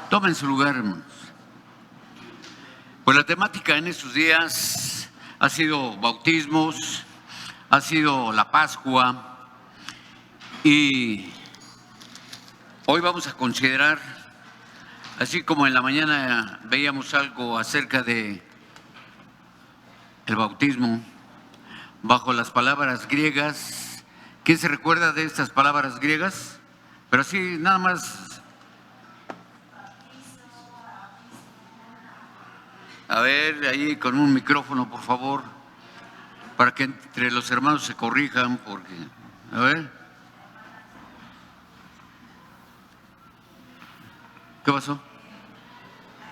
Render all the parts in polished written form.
Tomen su lugar, hermanos. Pues la temática en estos días ha sido bautismos, ha sido la Pascua y hoy vamos a considerar, así como en la mañana veíamos algo acerca de el bautismo bajo las palabras griegas. ¿Quién se recuerda de estas palabras griegas? Pero así nada más. A ver, ahí con un micrófono, por favor, para que entre los hermanos se corrijan, porque, a ver. ¿Qué pasó?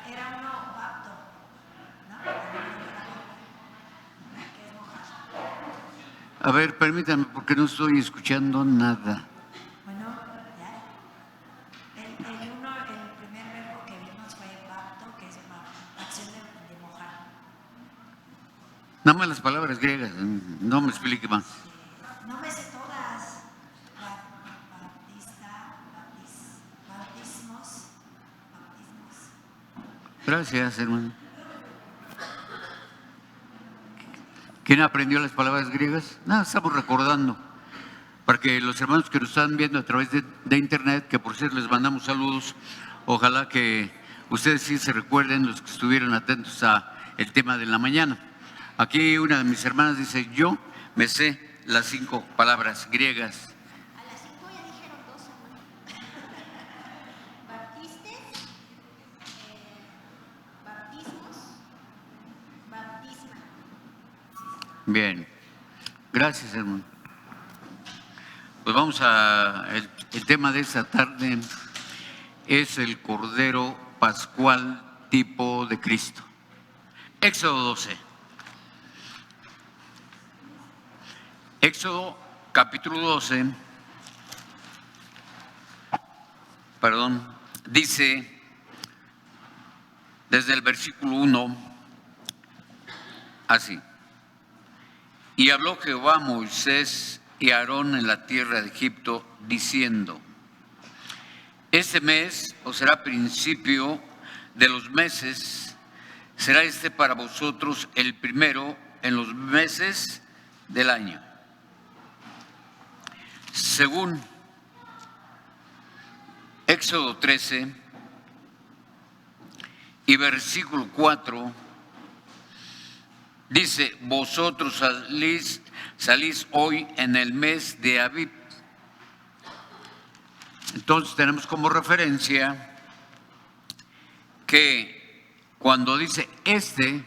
Era uno bapto, ¿no? A ver, permítanme, porque no estoy escuchando nada. Bueno, ya. El primer verbo que vimos fue bapto, que es acción de mojar. Nada más las palabras griegas, no me explique más. No me sé todas. Bautismos. Gracias, hermano. ¿Quién aprendió las palabras griegas? Nada, estamos recordando. Para que los hermanos que nos están viendo a través de internet, que por cierto les mandamos saludos, ojalá que ustedes sí se recuerden, los que estuvieron atentos a el tema de la mañana. Aquí una de mis hermanas dice: yo me sé las 5 palabras griegas. A las 5 ya dijeron 2, Baptistes, bautismos, bautisma. Bien, gracias, hermano. Pues vamos a el tema de esta tarde es el Cordero Pascual tipo de Cristo. Éxodo 12. Éxodo capítulo 12, dice desde el versículo 1 así: y habló Jehová a Moisés y a Aarón en la tierra de Egipto, diciendo: este mes os será principio de los meses, será este para vosotros el primero en los meses del año. Según Éxodo 13 y versículo 4, dice: vosotros salís hoy en el mes de Abib. Entonces tenemos como referencia que cuando dice este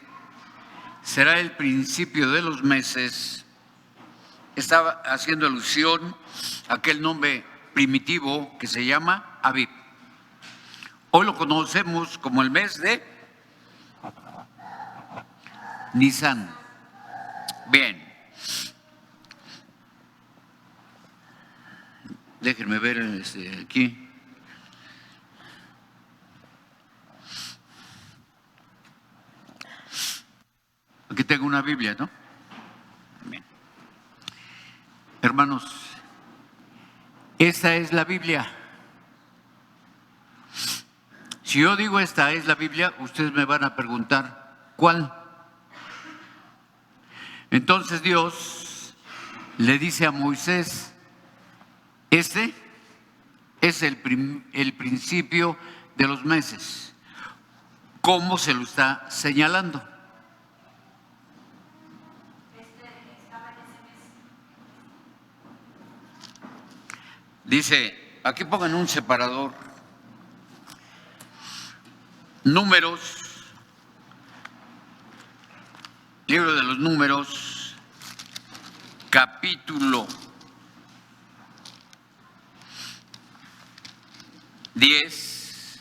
será el principio de los meses, estaba haciendo alusión a aquel nombre primitivo que se llama Abib. Hoy lo conocemos como el mes de Nisan. Bien. Déjenme ver aquí. Aquí tengo una Biblia, ¿no? Bien. Hermanos, esta es la Biblia. Si yo digo esta es la Biblia, ustedes me van a preguntar, ¿cuál? Entonces Dios le dice a Moisés: este es el principio de los meses. ¿Cómo se lo está señalando? Dice, aquí pongan un separador. Números, libro de los Números, capítulo 10,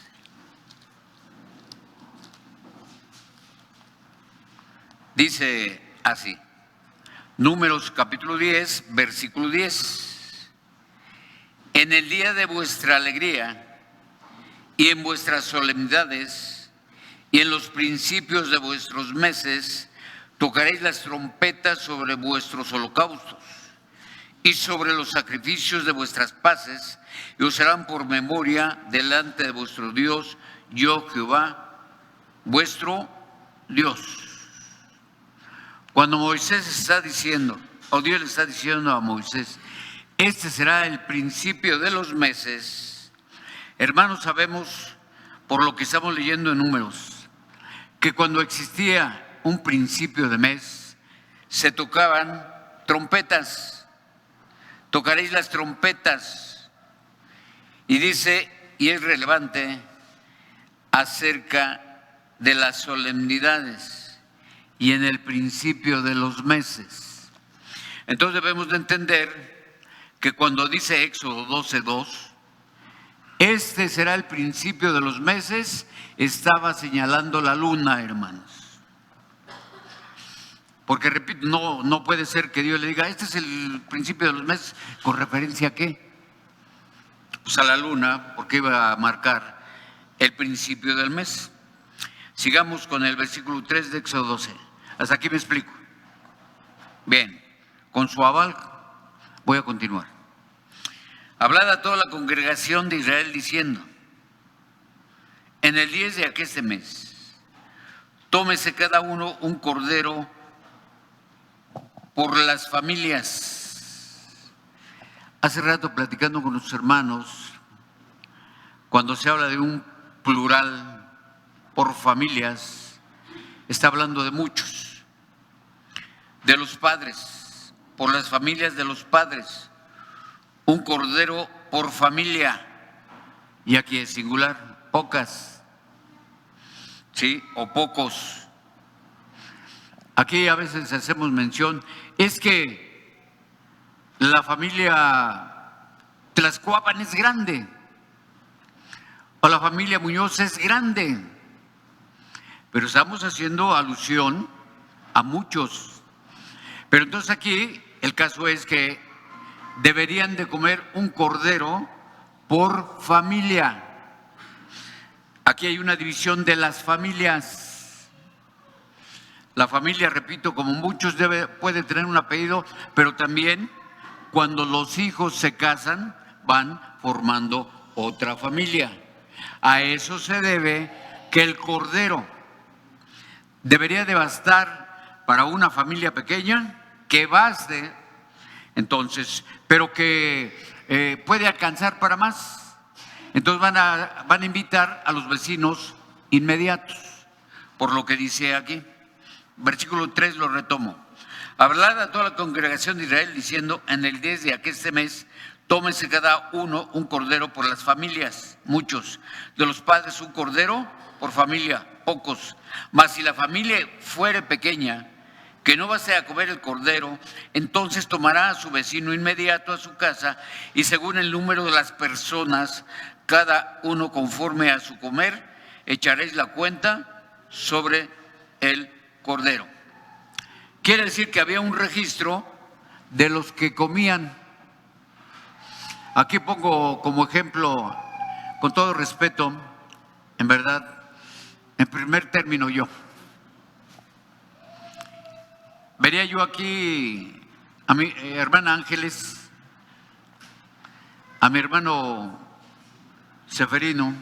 dice así. Números capítulo 10, versículo 10. En el día de vuestra alegría y en vuestras solemnidades y en los principios de vuestros meses tocaréis las trompetas sobre vuestros holocaustos y sobre los sacrificios de vuestras paces, y os serán por memoria delante de vuestro Dios, yo Jehová, vuestro Dios. Cuando Moisés está diciendo, o Dios le está diciendo a Moisés, este será el principio de los meses, hermanos, sabemos por lo que estamos leyendo en Números, que cuando existía un principio de mes, se tocaban trompetas, tocaréis las trompetas, y dice, y es relevante, acerca de las solemnidades y en el principio de los meses. Entonces debemos de entender que cuando dice Éxodo 12:2, este será el principio de los meses, estaba señalando la luna, hermanos. Porque repito, no puede ser que Dios le diga, este es el principio de los meses, ¿con referencia a qué? Pues a la luna, porque iba a marcar el principio del mes. Sigamos con el versículo 3 de Éxodo 12. Hasta aquí me explico. Bien, con su aval voy a continuar. Hablad a toda la congregación de Israel diciendo, en el 10 de aqueste mes, tómese cada uno un cordero por las familias. Hace rato platicando con los hermanos, cuando se habla de un plural por familias, está hablando de muchos, de los padres, por las familias de los padres, un cordero por familia, y aquí es singular, pocas, ¿sí? O pocos. Aquí a veces hacemos mención, es que la familia Tlaxcuapan es grande, o la familia Muñoz es grande, pero estamos haciendo alusión a muchos. Pero entonces aquí el caso es que deberían de comer un cordero por familia. Aquí hay una división de las familias. La familia, repito, como muchos puede tener un apellido, pero también cuando los hijos se casan van formando otra familia. A eso se debe que el cordero debería de bastar para una familia pequeña, que baste entonces, pero que puede alcanzar para más. Entonces van a invitar a los vecinos inmediatos, por lo que dice aquí. Versículo 3 lo retomo. Hablad a toda la congregación de Israel diciendo, en el 10 de aqueste mes, tómese cada uno un cordero por las familias, muchos. De los padres un cordero por familia, pocos. Mas si la familia fuere pequeña, que no base a comer el cordero, entonces tomará a su vecino inmediato a su casa, y según el número de las personas, cada uno conforme a su comer, echaréis la cuenta sobre el cordero. Quiere decir que había un registro de los que comían. Aquí pongo como ejemplo, con todo respeto, en verdad, en primer término yo. Vería yo aquí a mi hermana Ángeles, a mi hermano Seferino,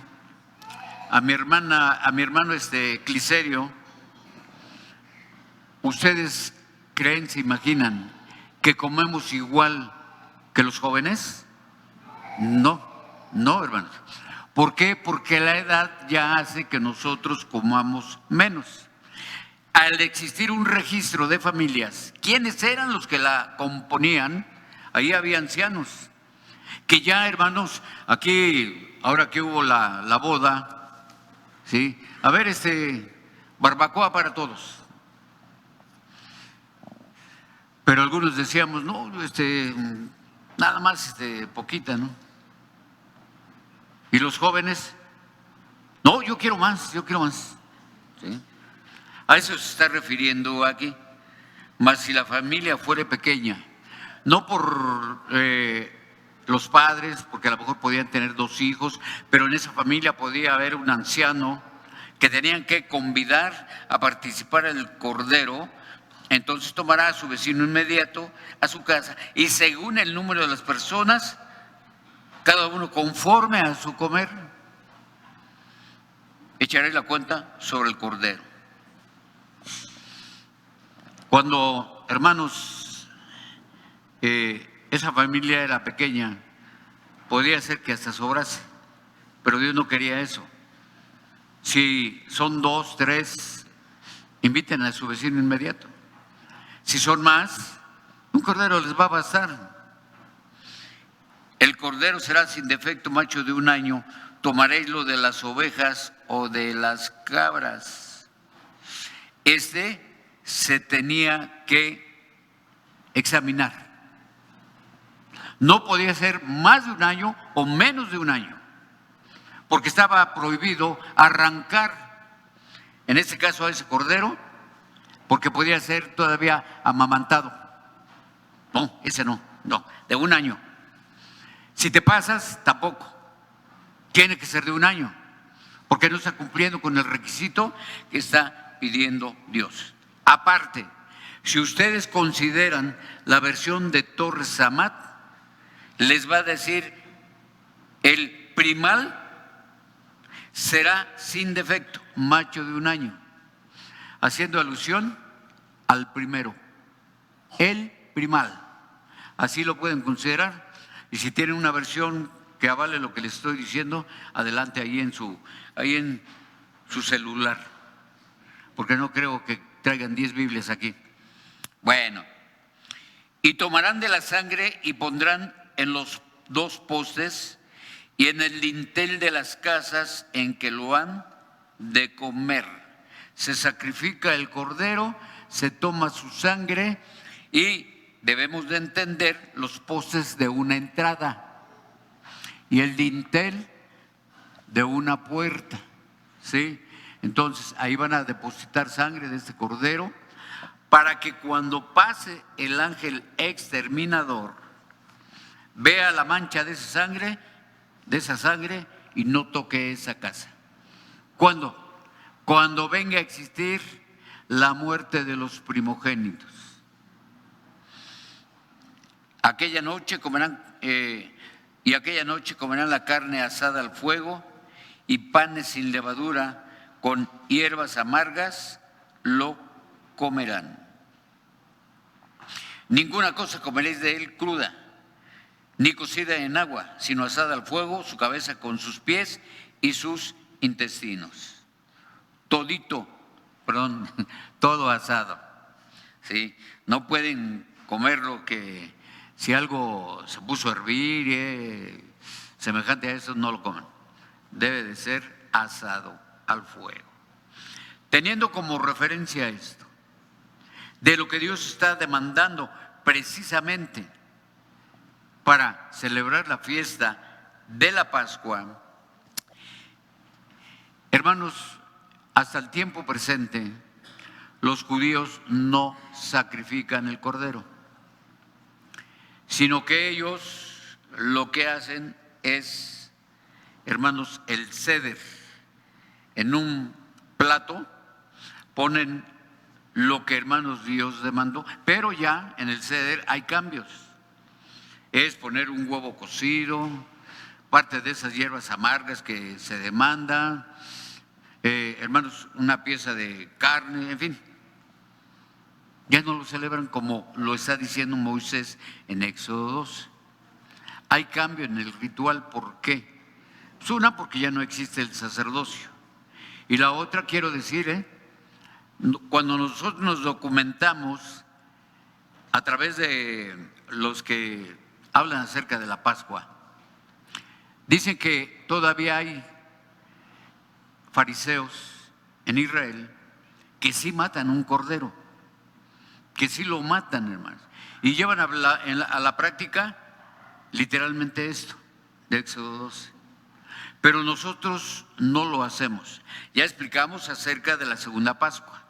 a mi hermano Cliserio. ¿Ustedes creen, se imaginan que comemos igual que los jóvenes? No, hermanos. ¿Por qué? Porque la edad ya hace que nosotros comamos menos. Al existir un registro de familias, ¿quiénes eran los que la componían? Ahí había ancianos, que ya, hermanos, aquí, ahora que hubo la boda, ¿sí? A ver, barbacoa para todos. Pero algunos decíamos, no, nada más, poquita, ¿no? Y los jóvenes, no, yo quiero más, ¿sí? A eso se está refiriendo aquí. Mas si la familia fuere pequeña, no por los padres, porque a lo mejor podían tener 2 hijos, pero en esa familia podía haber un anciano que tenían que convidar a participar en el cordero, Entonces tomará a su vecino inmediato a su casa y según el número de las personas, cada uno conforme a su comer, echaré la cuenta sobre el cordero. Cuando, hermanos, esa familia era pequeña, podía ser que hasta sobrase, pero Dios no quería eso. Si son 2, 3, inviten a su vecino inmediato. Si son más, un cordero les va a bastar. El cordero será sin defecto, macho de 1 año. Tomaréis lo de las ovejas o de las cabras. Se tenía que examinar. No podía ser más de 1 año o menos de 1 año, porque estaba prohibido arrancar, en este caso a ese cordero, porque podía ser todavía amamantado. No, ese no, de 1 año. Si te pasas, tampoco. Tiene que ser de 1 año, porque no está cumpliendo con el requisito que está pidiendo Dios. Aparte, si ustedes consideran la versión de Torres Amat, les va a decir el primal será sin defecto, macho de 1 año, haciendo alusión al primero, el primal. Así lo pueden considerar. Y si tienen una versión que avale lo que les estoy diciendo, adelante ahí en su celular, porque no creo que traigan 10 Biblias aquí. Bueno, y tomarán de la sangre y pondrán en los 2 postes y en el dintel de las casas en que lo han de comer. Se sacrifica el cordero, se toma su sangre y debemos de entender los postes de una entrada y el dintel de una puerta, ¿sí? Entonces ahí van a depositar sangre de este cordero para que cuando pase el ángel exterminador vea la mancha de esa sangre y no toque esa casa. ¿Cuándo? Cuando venga a existir la muerte de los primogénitos. Aquella noche comerán la carne asada al fuego y panes sin levadura con hierbas amargas lo comerán. Ninguna cosa comeréis de él cruda, ni cocida en agua, sino asada al fuego, su cabeza con sus pies y sus intestinos. Todo asado. ¿Sí? No pueden comerlo que si algo se puso a hervir, semejante a eso, no lo comen. Debe de ser asado al fuego. Teniendo como referencia esto, de lo que Dios está demandando precisamente para celebrar la fiesta de la Pascua, hermanos, hasta el tiempo presente, los judíos no sacrifican el cordero, sino que ellos lo que hacen es, hermanos, el ceder. En un plato ponen lo que, hermanos, Dios demandó, pero ya en el ceder hay cambios. Es poner un huevo cocido, parte de esas hierbas amargas que se demanda, hermanos, una pieza de carne, en fin. Ya no lo celebran como lo está diciendo Moisés en Éxodo 12. Hay cambio en el ritual, ¿por qué? Pues una, porque ya no existe el sacerdocio. Y la otra, quiero decir, cuando nosotros nos documentamos a través de los que hablan acerca de la Pascua, dicen que todavía hay fariseos en Israel que sí matan un cordero, que sí lo matan, hermanos, y llevan a la práctica literalmente esto de Éxodo 12. Pero nosotros no lo hacemos. Ya explicamos acerca de la segunda Pascua,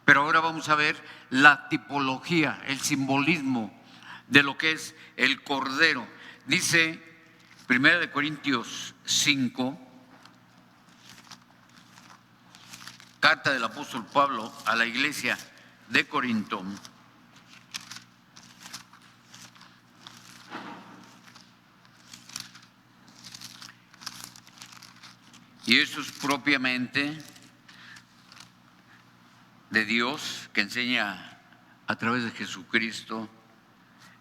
pero ahora vamos a ver la tipología, el simbolismo de lo que es el cordero. Dice 1 Corintios 5, carta del apóstol Pablo a la iglesia de Corinto, y eso es propiamente de Dios, que enseña a través de Jesucristo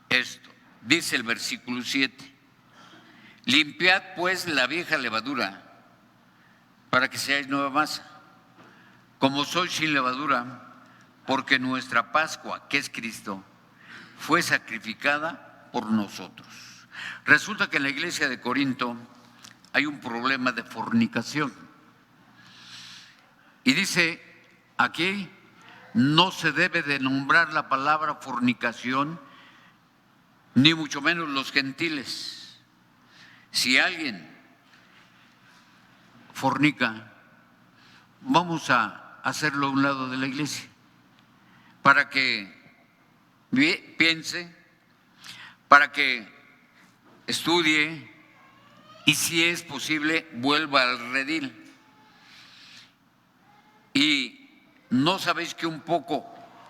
esto. Dice el versículo 7, limpiad pues la vieja levadura, para que seáis nueva masa, como sois sin levadura, porque nuestra Pascua, que es Cristo, fue sacrificada por nosotros. Resulta que en la iglesia de Corinto hay un problema de fornicación. Y dice aquí, no se debe de nombrar la palabra fornicación, ni mucho menos los gentiles. Si alguien fornica, vamos a hacerlo a un lado de la iglesia, para que piense, para que estudie y, si es posible, vuelva al redil. Y ¿no sabéis que un poco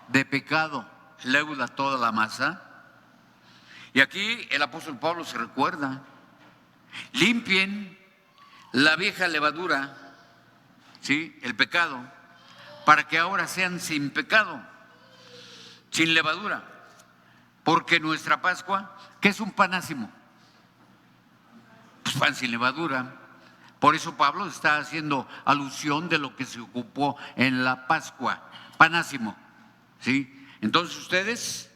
de pecado leuda toda la masa? Y aquí el apóstol Pablo se recuerda: limpien la vieja levadura, ¿sí?, el pecado, para que ahora sean sin pecado, sin levadura, porque nuestra Pascua, ¿qué es un panásimo? Pues pan sin levadura. Por eso Pablo está haciendo alusión de lo que se ocupó en la Pascua, panásimo, ¿sí? Entonces ustedes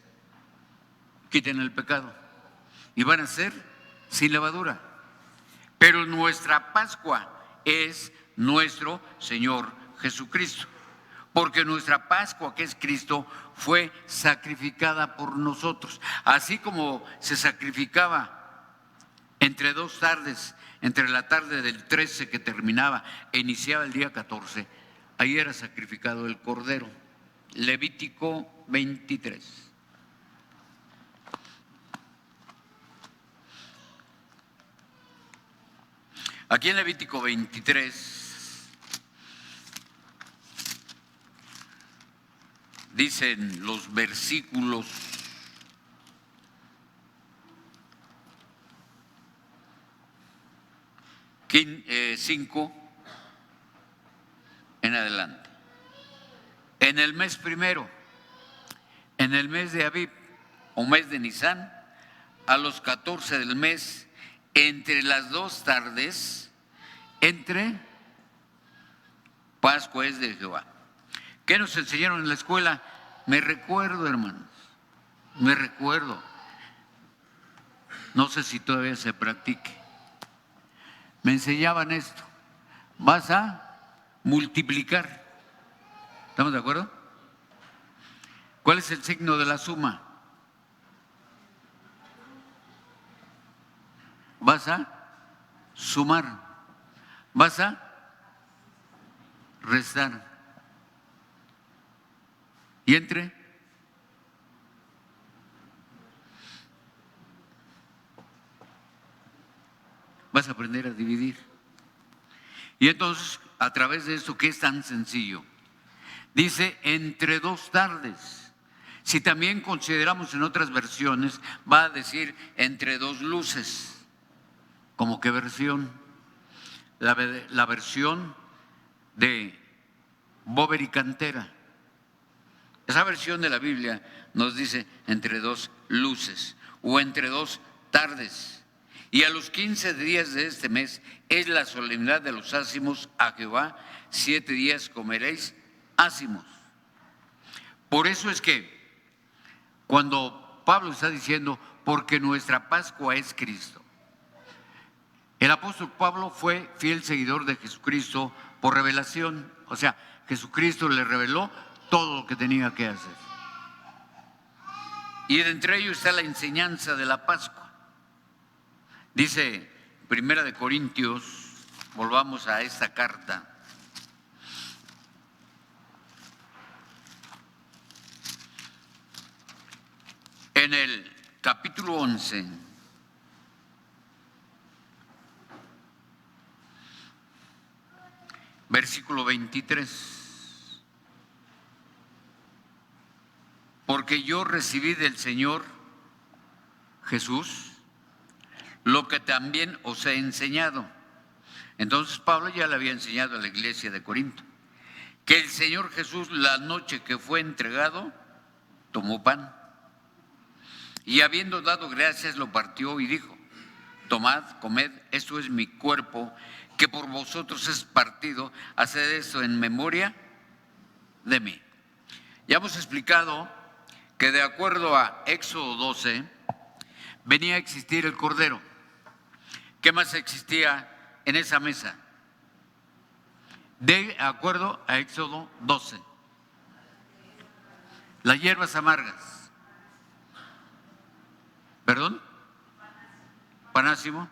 quiten el pecado y van a ser sin levadura. Pero nuestra Pascua es nuestro Señor Jesucristo, porque nuestra Pascua, que es Cristo, fue sacrificada por nosotros. Así como se sacrificaba entre dos tardes, entre la tarde del 13 que terminaba e iniciaba el día 14, ahí era sacrificado el Cordero. Levítico 23. Aquí en Levítico 23 dicen los versículos 5 en adelante. En el mes primero, en el mes de Abib o mes de Nisán, a los 14 del mes, entre las dos tardes, entre Pascua es de Jehová. ¿Qué nos enseñaron en la escuela? Me recuerdo, hermanos, me recuerdo. No sé si todavía se practique. Me enseñaban esto: vas a multiplicar. ¿Estamos de acuerdo? ¿Cuál es el signo de la suma? Vas a sumar, vas a restar. ¿Y entre? Vas a aprender a dividir. Y entonces, a través de esto, que es tan sencillo, dice entre dos tardes. Si también consideramos en otras versiones, va a decir entre dos luces. ¿Cómo qué versión? La versión de Bover y Cantera. Esa versión de la Biblia nos dice entre dos luces o entre dos tardes. Y a los 15 días de este mes es la solemnidad de los ácimos a Jehová. 7 días comeréis ácimos. Por eso es que cuando Pablo está diciendo, porque nuestra Pascua es Cristo, el apóstol Pablo fue fiel seguidor de Jesucristo por revelación. O sea, Jesucristo le reveló todo lo que tenía que hacer. Y de entre ellos está la enseñanza de la Pascua. Dice Primera de Corintios, volvamos a esta carta. En el capítulo 11, versículo 23. porque yo recibí del Señor Jesús lo que también os he enseñado. Entonces Pablo ya le había enseñado a la iglesia de Corinto que el Señor Jesús, la noche que fue entregado, tomó pan y habiendo dado gracias lo partió y dijo: tomad, comed, esto es mi cuerpo que por vosotros es partido, haced esto en memoria de mí. Ya hemos explicado que de acuerdo a Éxodo 12 venía a existir el cordero. ¿Qué más existía en esa mesa? De acuerdo a Éxodo 12, las hierbas amargas. ¿Perdón? Panásimo.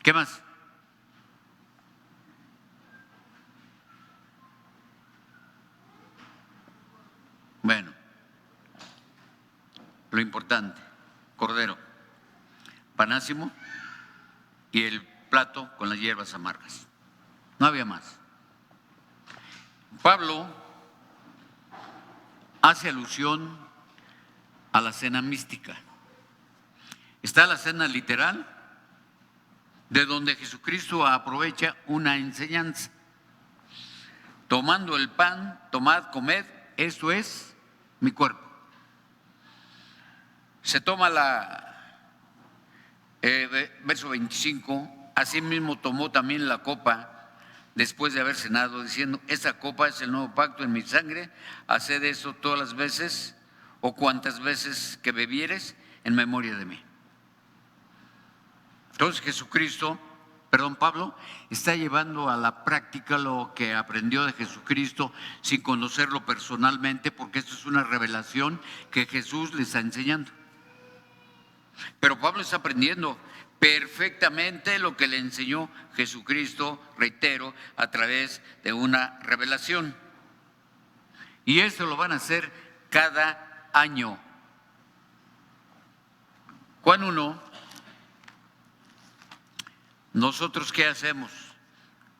¿Qué más? Bueno, lo importante, cordero, panásimo y el plato con las hierbas amargas. No había más. Pablo hace alusión a la cena mística. Está la cena literal, de donde Jesucristo aprovecha una enseñanza. Tomando el pan, tomad, comed, esto es mi cuerpo. Se toma verso 25, asimismo tomó también la copa después de haber cenado, diciendo: esta copa es el nuevo pacto en mi sangre, haced esto todas las veces o cuantas veces que bebieres en memoria de mí. Entonces Pablo está llevando a la práctica lo que aprendió de Jesucristo sin conocerlo personalmente, porque esto es una revelación que Jesús le está enseñando. Pero Pablo está aprendiendo perfectamente lo que le enseñó Jesucristo, reitero, a través de una revelación. Y esto lo van a hacer cada año. Juan 1. ¿Nosotros qué hacemos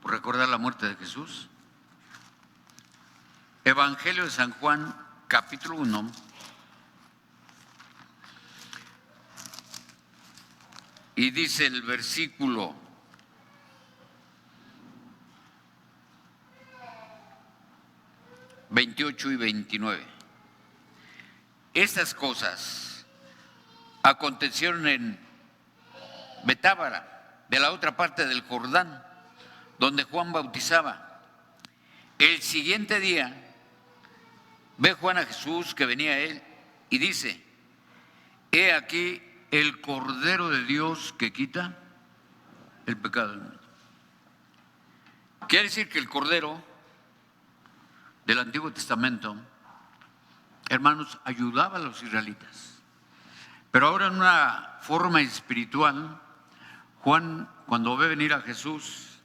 por recordar la muerte de Jesús? Evangelio de San Juan, capítulo 1. Y dice el versículo 28 y 29. Estas cosas acontecieron en Betábara, de la otra parte del Jordán, donde Juan bautizaba. El siguiente día ve Juan a Jesús que venía a él y dice: he aquí el Cordero de Dios que quita el pecado del mundo. Quiere decir que el Cordero del Antiguo Testamento, hermanos, ayudaba a los israelitas. Pero ahora en una forma espiritual, Juan, cuando ve venir a Jesús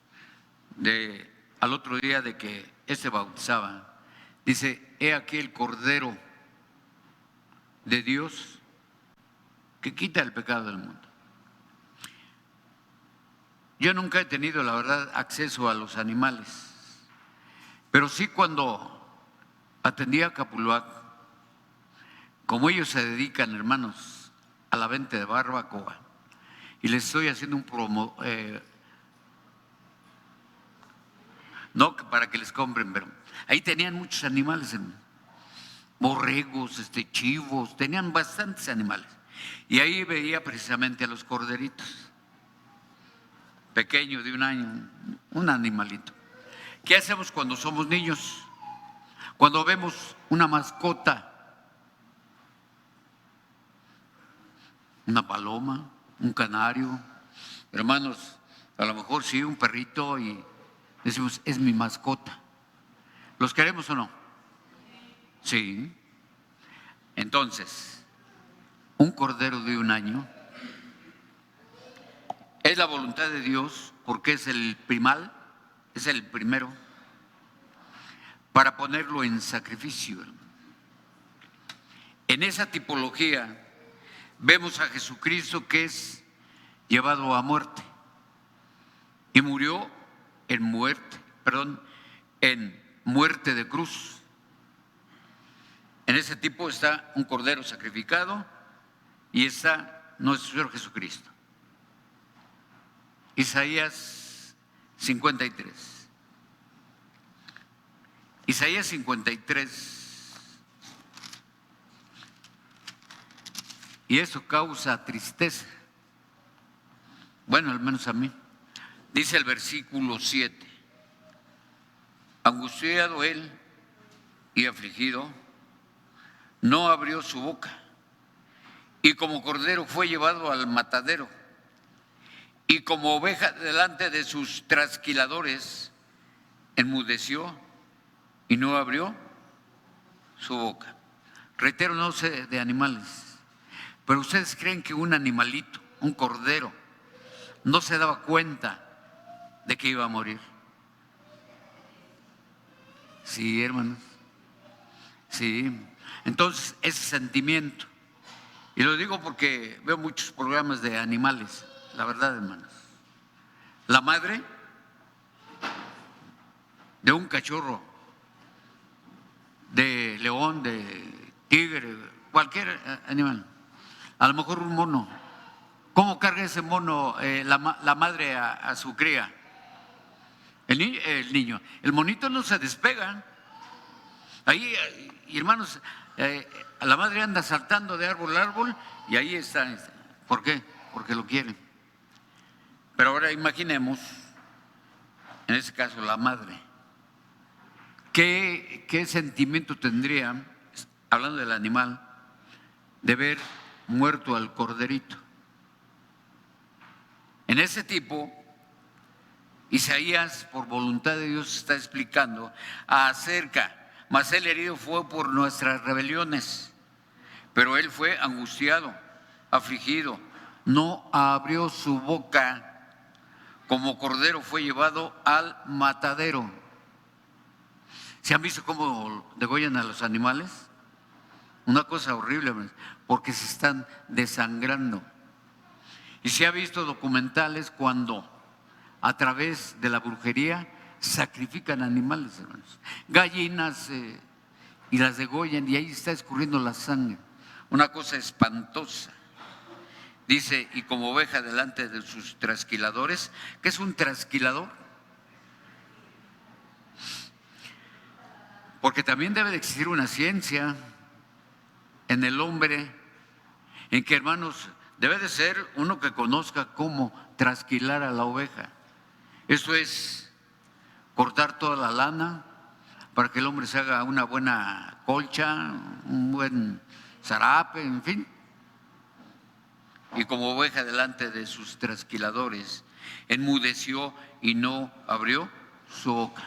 al otro día de que éste bautizaba, dice: he aquí el Cordero de Dios que quita el pecado del mundo. Yo nunca he tenido, la verdad, acceso a los animales, pero sí cuando atendía a Capuluac, como ellos se dedican, hermanos, a la venta de barbacoa, y les estoy haciendo un promo, no para que les compren, pero ahí tenían muchos animales, borregos, chivos, tenían bastantes animales. Y ahí veía precisamente a los corderitos, pequeño de 1 año, un animalito. ¿Qué hacemos cuando somos niños? Cuando vemos una mascota, una paloma, un canario, hermanos, a lo mejor sí, un perrito, y decimos: es mi mascota. ¿Los queremos o no? Sí. Entonces, un cordero de 1 año es la voluntad de Dios, porque es el primal, es el primero, para ponerlo en sacrificio. En esa tipología vemos a Jesucristo, que es llevado a muerte y murió en muerte de cruz. En ese tipo está un cordero sacrificado y está nuestro Señor Jesucristo. Isaías 53. Isaías 53. Y eso causa tristeza. Bueno, al menos a mí. Dice el versículo 7. Angustiado él y afligido, no abrió su boca. Y como cordero fue llevado al matadero. Y como oveja delante de sus trasquiladores, enmudeció y no abrió su boca. Reitero, no sé de animales. Pero ustedes creen que un animalito, un cordero, no se daba cuenta de que iba a morir. Sí, hermanos. Sí. Entonces, ese sentimiento. Y lo digo porque veo muchos programas de animales, la verdad, hermanos. La madre de un cachorro, de león, de tigre, cualquier animal. A lo mejor un mono. ¿Cómo carga ese mono la madre a su cría? El niño. El monito no se despega. Ahí, y hermanos, la madre anda saltando de árbol a árbol y ahí está. ¿Por qué? Porque lo quiere. Pero ahora imaginemos, en ese caso, la madre. ¿Qué sentimiento tendría, hablando del animal, de ver muerto al corderito? En ese tipo, Isaías, por voluntad de Dios, está explicando acerca, mas el herido fue por nuestras rebeliones, pero él fue angustiado, afligido, no abrió su boca, como cordero fue llevado al matadero. ¿Se han visto cómo degollan a los animales? Una cosa horrible, porque se están desangrando. Y se ha visto documentales cuando a través de la brujería sacrifican animales, hermanos, gallinas, y las degollan y ahí está escurriendo la sangre. Una cosa espantosa. Dice, y como oveja delante de sus trasquiladores. ¿Qué es un trasquilador? Porque también debe de existir una ciencia en el hombre, en que, hermanos, debe de ser uno que conozca cómo trasquilar a la oveja. Eso es cortar toda la lana para que el hombre se haga una buena colcha, un buen zarape, en fin. Y como oveja delante de sus trasquiladores, enmudeció y no abrió su boca.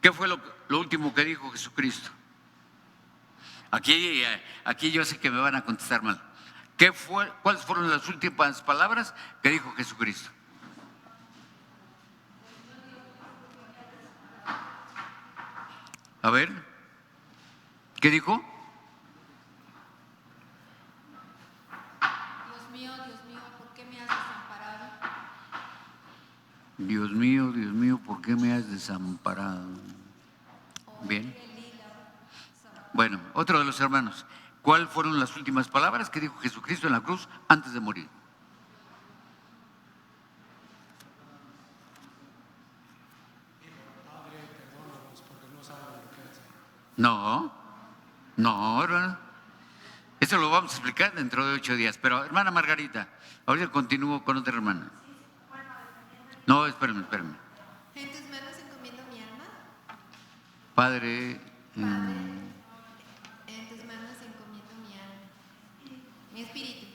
¿Qué fue lo último que dijo Jesucristo? Aquí yo sé que me van a contestar mal. ¿Cuáles fueron las últimas palabras que dijo Jesucristo? A ver, ¿qué dijo? Dios mío, ¿por qué me has desamparado? Dios mío, ¿por qué me has desamparado? Bien. Bueno, otro de los hermanos. ¿Cuáles fueron las últimas palabras que dijo Jesucristo en la cruz antes de morir? No, hermano. Eso lo vamos a explicar dentro de 8 días. Pero, hermana Margarita, ahorita continúo con otra hermana. No, espérame. En tus manos encomiendo mi alma. Padre, En tus manos encomiendo mi alma. Mi espíritu.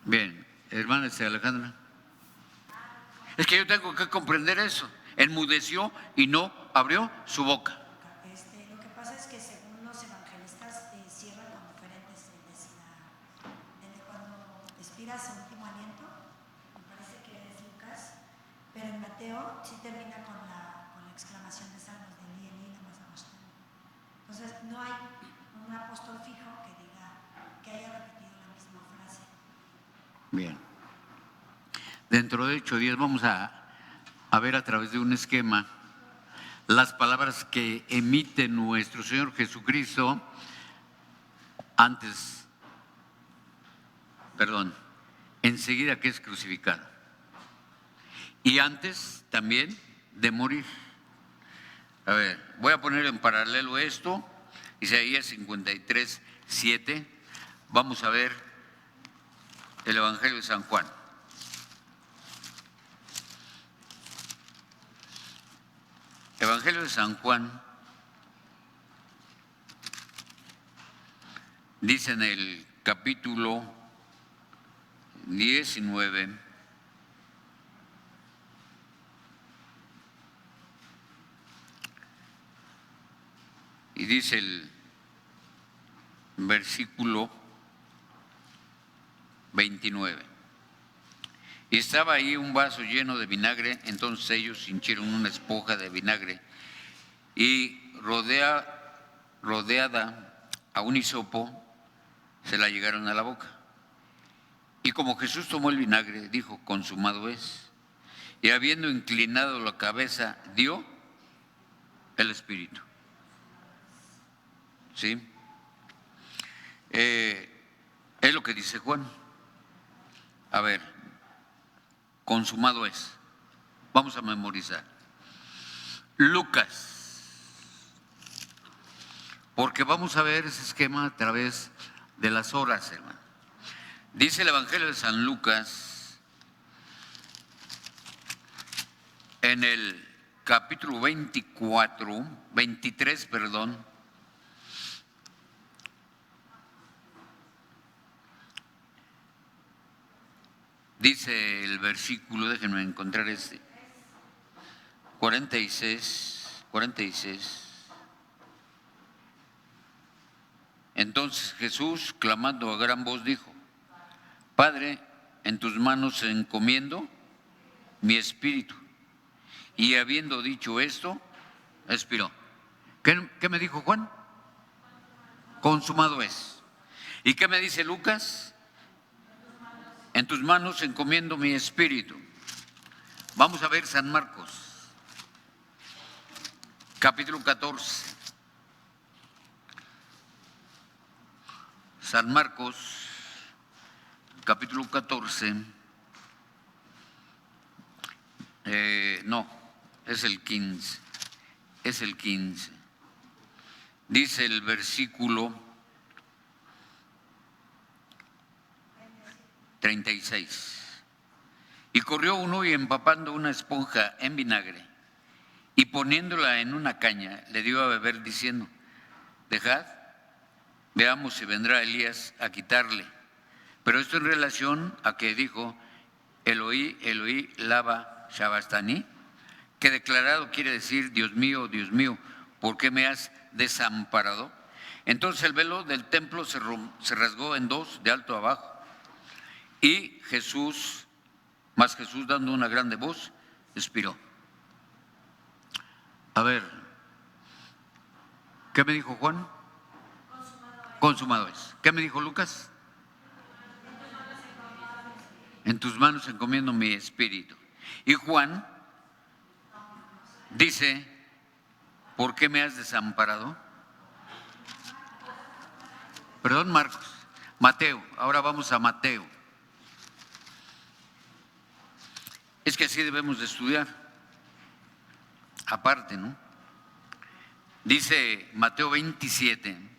Bien, hermana Alejandra. Es que yo tengo que comprender eso. Enmudeció y no abrió su boca. Lo que pasa es que según los evangelistas cierran con diferentes cuando expiras su último aliento, me parece que es Lucas, pero en Mateo sí termina con la exclamación de salmos de Eli, más abajo. Entonces no hay un apóstol fijo que haya repetido la misma frase. Bien. Dentro de 8 días vamos a ver a través de un esquema las palabras que emite nuestro Señor Jesucristo enseguida que es crucificado. Y antes también de morir. A ver, voy a poner en paralelo esto, Isaías 53, 7. Vamos a ver el Evangelio de San Juan. Evangelio de San Juan dice en el capítulo 19, y dice el versículo 29. Y estaba ahí un vaso lleno de vinagre, entonces ellos hinchieron una esponja de vinagre y rodeada a un hisopo, se la llegaron a la boca. Y como Jesús tomó el vinagre, dijo: consumado es. Y habiendo inclinado la cabeza, dio el Espíritu. ¿Sí? Es lo que dice Juan. A ver, consumado es. Vamos a memorizar. Lucas, porque vamos a ver ese esquema a través de las horas, hermano. Dice el Evangelio de San Lucas, en el capítulo 23, dice el versículo, déjenme encontrar 46. Entonces Jesús, clamando a gran voz, dijo: Padre, en tus manos encomiendo mi espíritu. Y habiendo dicho esto, expiró. ¿Qué me dijo Juan? Consumado es. ¿Y qué me dice Lucas? En tus manos encomiendo mi espíritu. Vamos a ver San Marcos, capítulo 14. San Marcos, capítulo 14. No, es el 15. Es el 15. Dice el versículo 36. Y corrió uno y empapando una esponja en vinagre y poniéndola en una caña, le dio a beber diciendo: dejad, veamos si vendrá Elías a quitarle. Pero esto en relación a que dijo: Eloí, Eloí, lama sabachthani, que declarado quiere decir: Dios mío, ¿por qué me has desamparado? Entonces el velo del templo se rasgó en dos, de alto a abajo. Y Jesús dando una grande voz, expiró. A ver, ¿qué me dijo Juan? Consumado es. ¿Qué me dijo Lucas? En tus manos encomiendo mi espíritu. Y Juan dice: ¿por qué me has desamparado? Perdón, Marcos. Mateo, ahora vamos a Mateo. Es que así debemos de estudiar. Aparte, ¿no? Dice Mateo 27.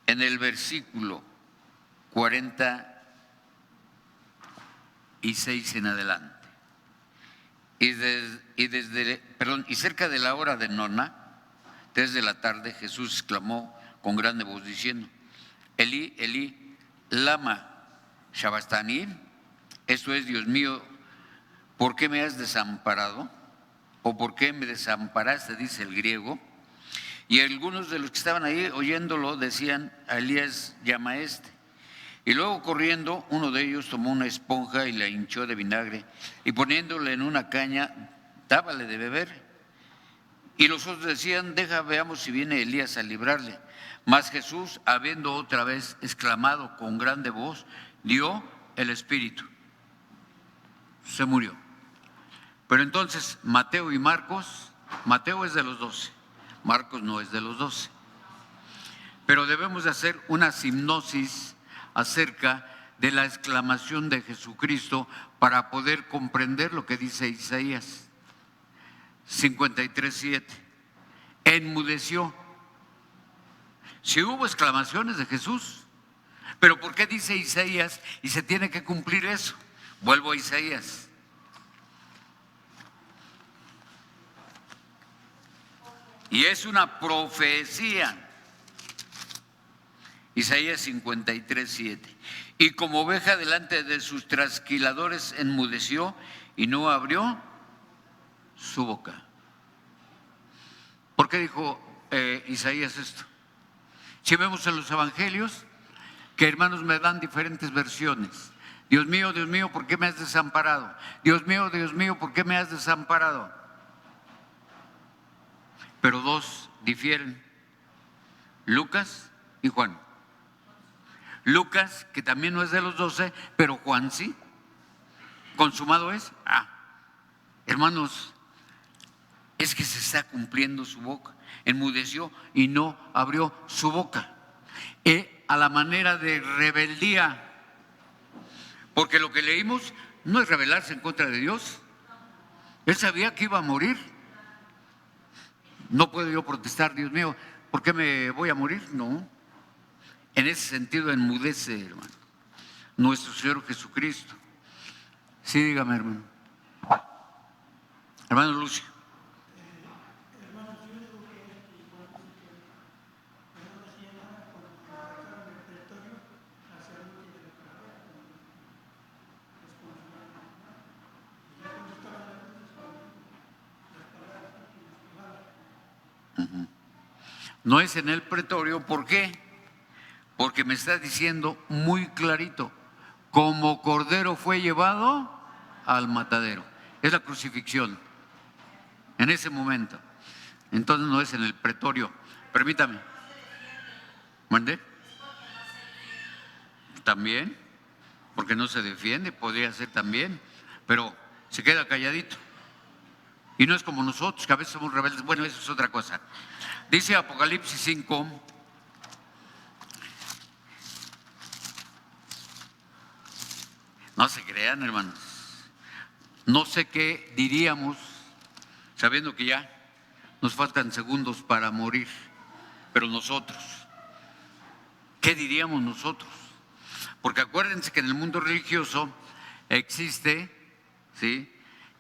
En el versículo 46 en adelante. Y cerca de la hora de nona, 3 de la tarde, Jesús exclamó con grande voz diciendo: Elí, Elí, lama sabachthani. Esto es: Dios mío, ¿por qué me has desamparado? ¿O por qué me desamparaste?, dice el griego. Y algunos de los que estaban ahí oyéndolo decían: a Elías llama a este. Y luego corriendo, uno de ellos tomó una esponja y la hinchó de vinagre y poniéndole en una caña, dábale de beber. Y los otros decían: deja, veamos si viene Elías a librarle. Mas Jesús, habiendo otra vez exclamado con grande voz, dio el espíritu. Se murió. Pero entonces Mateo y Marcos, Mateo es de los 12, Marcos no es de los 12. Pero debemos de hacer una hipnosis acerca de la exclamación de Jesucristo para poder comprender lo que dice Isaías 53:7. Enmudeció. Si hubo exclamaciones de Jesús, pero ¿por qué dice Isaías y se tiene que cumplir eso? Vuelvo a Isaías. Y es una profecía. Isaías 53:7. Y como oveja delante de sus trasquiladores enmudeció y no abrió su boca. ¿Por qué dijo Isaías esto? Si vemos en los evangelios que hermanos me dan diferentes versiones. Dios mío, ¿por qué me has desamparado? Dios mío, ¿por qué me has desamparado? Pero dos difieren, Lucas y Juan. Lucas, que también no es de los 12, pero Juan sí. ¿Consumado es? Hermanos, es que se está cumpliendo su boca. Enmudeció y no abrió su boca. A la manera de rebeldía. Porque lo que leímos no es rebelarse en contra de Dios. Él sabía que iba a morir. No puedo yo protestar, Dios mío, ¿por qué me voy a morir? No. En ese sentido enmudece, hermano, nuestro Señor Jesucristo. Sí, dígame, hermano. Hermano Lucio. No es en el pretorio, ¿por qué? Porque me está diciendo muy clarito, como cordero fue llevado al matadero. Es la crucifixión, en ese momento. Entonces no es en el pretorio. Permítame. ¿Mandé? También, porque no se defiende, podría ser también, pero se queda calladito. Y no es como nosotros, que a veces somos rebeldes. Bueno, eso es otra cosa. Dice Apocalipsis 5. No se crean, hermanos. No sé qué diríamos, sabiendo que ya nos faltan segundos para morir. Pero nosotros, ¿qué diríamos nosotros? Porque acuérdense que en el mundo religioso existe, ¿sí?,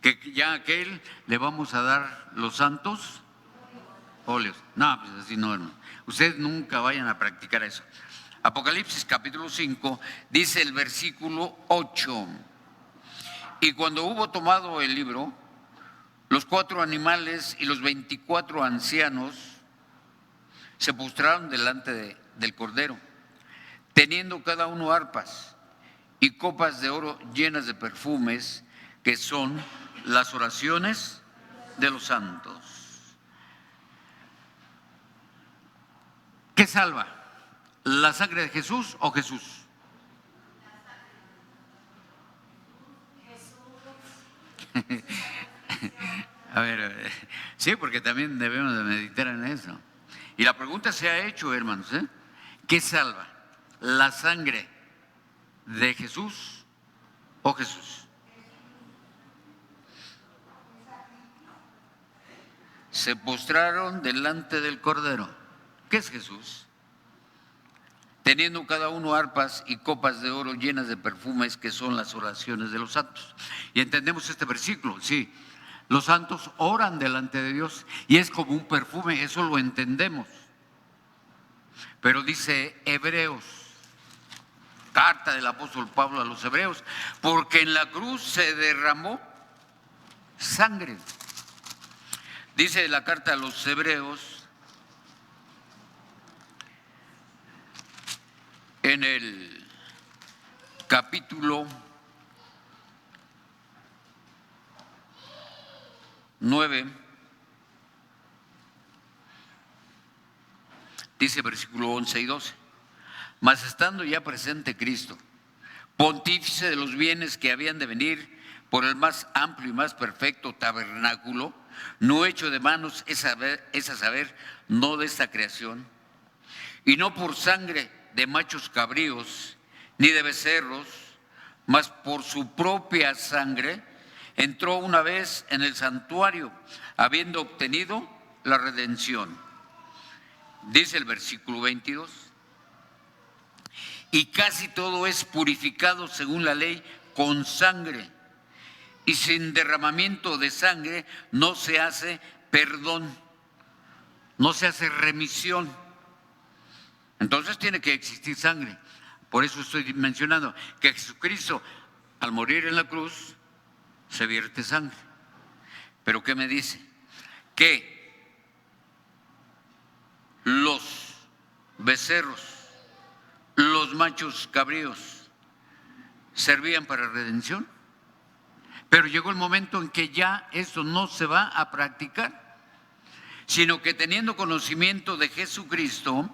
que ya a aquel le vamos a dar los santos óleos. No, pues así no, hermano. Ustedes nunca vayan a practicar eso. Apocalipsis capítulo 5 dice el versículo 8. Y cuando hubo tomado el libro, los 4 animales y los 24 ancianos se postraron delante del Cordero, teniendo cada uno arpas y copas de oro llenas de perfumes, que son las oraciones de los santos. ¿Qué salva? ¿La sangre de Jesús o Jesús? A ver, sí, porque también debemos de meditar en eso. Y la pregunta se ha hecho, hermanos, ¿qué salva? ¿La sangre de Jesús o Jesús? Se postraron delante del Cordero. ¿Qué es Jesús? Teniendo cada uno arpas y copas de oro llenas de perfumes, que son las oraciones de los santos. Y entendemos este versículo, sí. Los santos oran delante de Dios y es como un perfume, eso lo entendemos. Pero dice Hebreos, carta del apóstol Pablo a los Hebreos, porque en la cruz se derramó sangre. Dice la carta a los Hebreos, en el capítulo 9, dice versículo 11 y 12, mas estando ya presente Cristo, pontífice de los bienes que habían de venir por el más amplio y más perfecto tabernáculo, no hecho de manos, es a saber, no de esta creación, y no por sangre de machos cabríos, ni de becerros, mas por su propia sangre entró una vez en el santuario, habiendo obtenido la redención. Dice el versículo 22, y casi todo es purificado según la ley con sangre, y sin derramamiento de sangre no se hace perdón, no se hace remisión. Entonces tiene que existir sangre. Por eso estoy mencionando que Jesucristo, al morir en la cruz, se vierte sangre. Pero ¿qué me dice? Que los becerros, los machos cabríos, servían para redención. Pero llegó el momento en que ya eso no se va a practicar, sino que teniendo conocimiento de Jesucristo,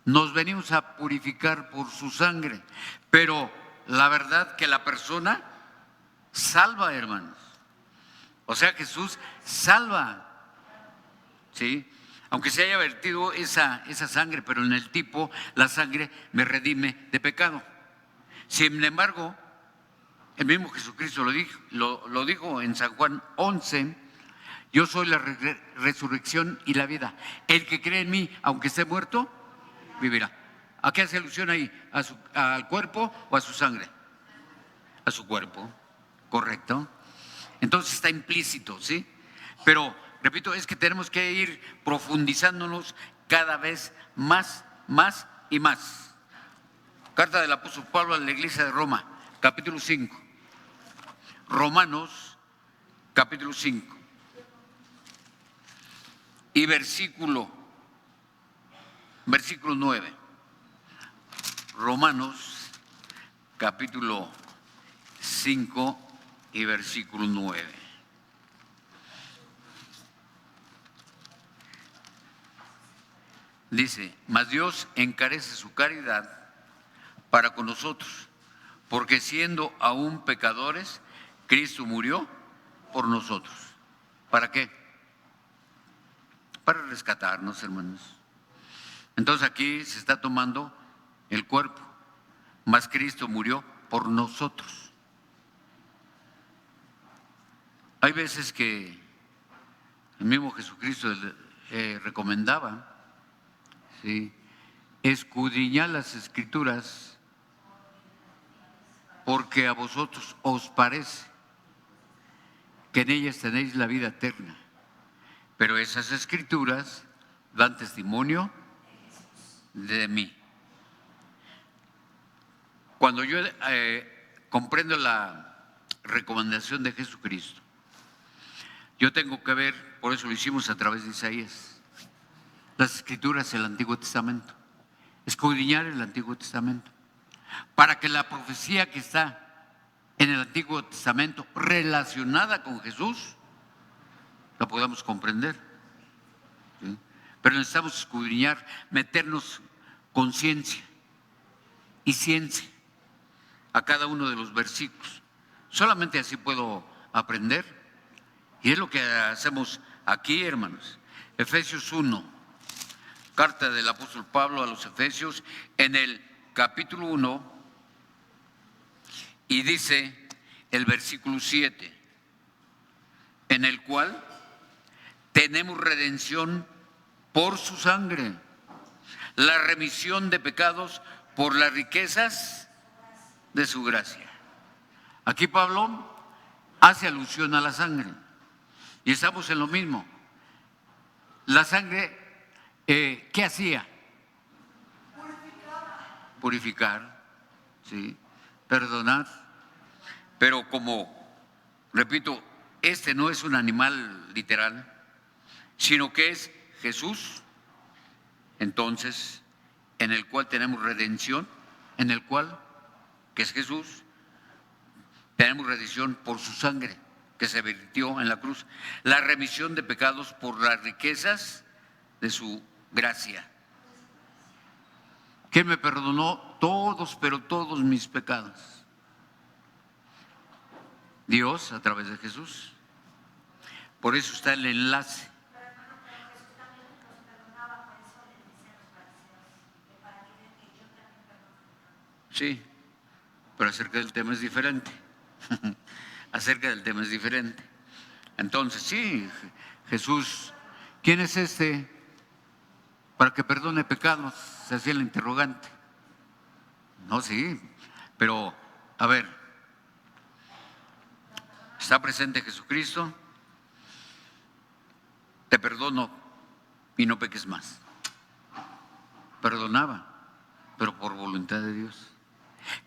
nos venimos a purificar por su sangre. Pero la verdad que la persona salva, hermanos. O sea, Jesús salva, ¿sí? Aunque se haya vertido esa sangre, pero en el tipo, la sangre me redime de pecado. Sin embargo, el mismo Jesucristo lo dijo en San Juan 11, yo soy la resurrección y la vida. El que cree en mí, aunque esté muerto, vivirá. ¿A qué hace alusión ahí? ¿Al cuerpo o a su sangre? A su cuerpo, correcto. Entonces está implícito, ¿sí? Pero, repito, es que tenemos que ir profundizándonos cada vez más y más. Carta del apóstol Pablo a la iglesia de Roma, capítulo 5. Romanos, capítulo 5. Y versículo 9. Romanos, capítulo 5 y versículo 9. Dice, mas Dios encarece su caridad para con nosotros, porque siendo aún pecadores, Cristo murió por nosotros. ¿Para qué? Para rescatarnos, hermanos. Entonces aquí se está tomando el cuerpo, mas Cristo murió por nosotros. Hay veces que el mismo Jesucristo recomendaba, ¿sí?, escudriñad las Escrituras, porque a vosotros os parece que en ellas tenéis la vida eterna, pero esas Escrituras dan testimonio de mí. Cuando yo comprendo la recomendación de Jesucristo, yo tengo que ver, por eso lo hicimos a través de Isaías, las Escrituras del Antiguo Testamento, escudriñar el Antiguo Testamento, para que la profecía que está en el Antiguo Testamento relacionada con Jesús la podamos comprender, ¿sí? Pero necesitamos escudriñar, meternos conciencia y ciencia a cada uno de los versículos. Solamente así puedo aprender, y es lo que hacemos aquí, hermanos. Efesios 1, carta del apóstol Pablo a los Efesios, en el capítulo 1, y dice el versículo 7, en el cual tenemos redención por su sangre, la remisión de pecados por las riquezas de su gracia. Aquí Pablo hace alusión a la sangre, y estamos en lo mismo. La sangre, ¿qué hacía? Purificar, ¿sí?, perdonar. Pero como, repito, este no es un animal literal, sino que es Jesús, entonces, en el cual tenemos redención, en el cual, que es Jesús, tenemos redención por su sangre que se vertió en la cruz, la remisión de pecados por las riquezas de su gracia, que me perdonó todos, pero todos mis pecados. Dios a través de Jesús. Por eso está el enlace. Sí, pero acerca del tema es diferente. Acerca del tema es diferente. Entonces, sí, Jesús, ¿quién es este para que perdone pecados? Se hacía el interrogante. No, sí, pero, a ver, está presente Jesucristo, te perdono y no peques más. Perdonaba, pero por voluntad de Dios.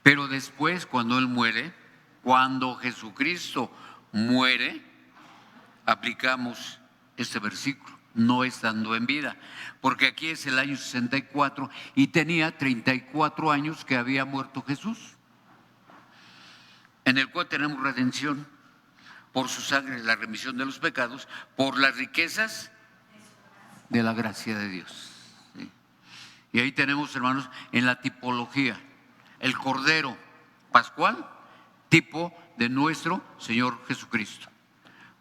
Pero después, cuando Él muere, cuando Jesucristo muere, aplicamos este versículo, no estando en vida, porque aquí es el año 64 y tenía 34 años que había muerto Jesús, en el cual tenemos redención por su sangre, la remisión de los pecados, por las riquezas de la gracia de Dios. ¿Sí? Y ahí tenemos, hermanos, en la tipología, el Cordero Pascual, tipo de nuestro Señor Jesucristo.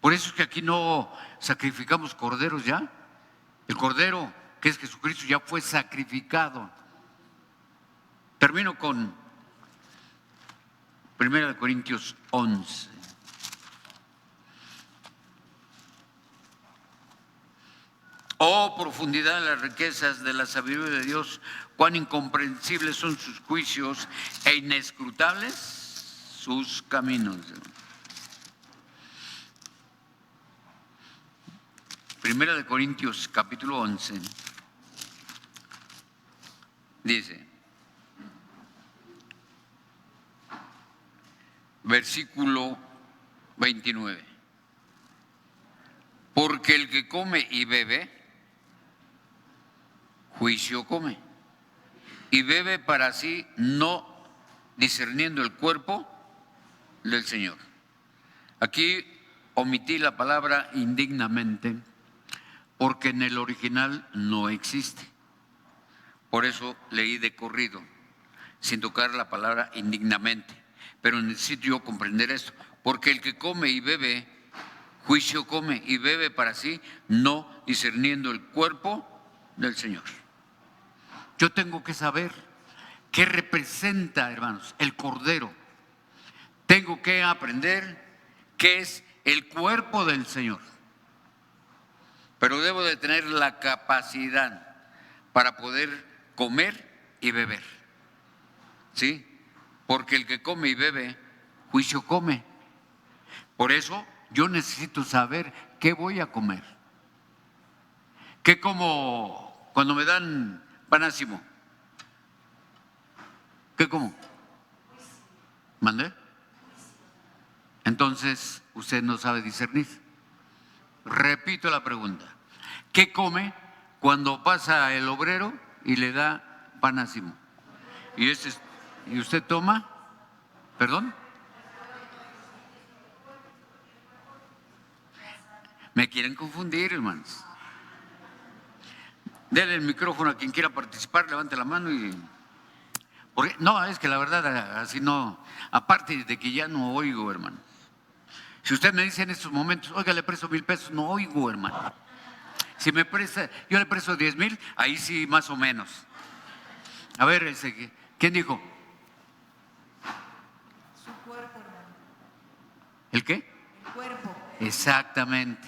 Por eso es que aquí no sacrificamos corderos ya. El Cordero, que es Jesucristo, ya fue sacrificado. Termino con 1 Corintios 11. Oh, profundidad de las riquezas de la sabiduría de Dios, cuán incomprensibles son sus juicios e inescrutables sus caminos. 1 Corintios capítulo 11 dice, versículo 29, porque el que come y bebe, juicio come, y bebe para sí, no discerniendo el cuerpo del Señor. Aquí omití la palabra indignamente, porque en el original no existe. Por eso leí de corrido, sin tocar la palabra indignamente. Pero necesito yo comprender esto, porque el que come y bebe, juicio come y bebe para sí, no discerniendo el cuerpo del Señor. Yo tengo que saber qué representa, hermanos, el Cordero. Tengo que aprender qué es el cuerpo del Señor. Pero debo de tener la capacidad para poder comer y beber. ¿Sí? Porque el que come y bebe, juicio come. Por eso yo necesito saber qué voy a comer. ¿Qué como cuando me dan panásimo? ¿Qué como? ¿Mandé? Entonces usted no sabe discernir. Repito la pregunta. ¿Qué come cuando pasa el obrero y le da panásimo? ¿Y usted toma? ¿Perdón? Me quieren confundir, hermanos. Denle el micrófono a quien quiera participar, levante la mano y... Porque, no, es que la verdad así no, aparte de que ya no oigo, hermano. Si usted me dice en estos momentos, oiga, le presto 1,000 pesos, no oigo, hermano. Si me presta, yo le presto 10,000, ahí sí más o menos. A ver, ¿quién dijo? Su cuerpo, hermano. ¿El qué? El cuerpo. Exactamente.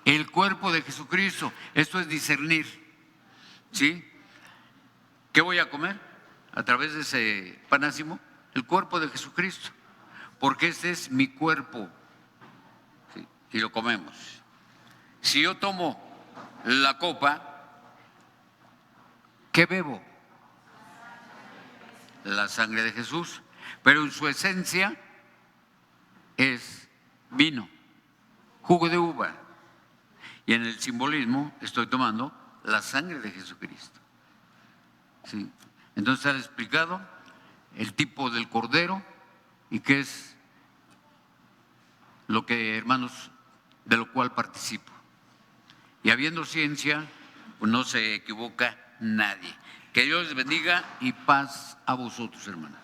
El cuerpo de Jesucristo. Esto es discernir. ¿Sí? ¿Qué voy a comer? A través de ese panásimo, el cuerpo de Jesucristo. Porque este es mi cuerpo. ¿Sí? Y lo comemos. Si yo tomo la copa, ¿qué bebo? La sangre de Jesús. Pero en su esencia es vino, jugo de uva. Y en el simbolismo estoy tomando la sangre de Jesucristo. ¿Sí? Entonces está explicado el tipo del Cordero y qué es lo que, hermanos, de lo cual participo. Y habiendo ciencia, pues no se equivoca nadie. Que Dios les bendiga y paz a vosotros, hermanos.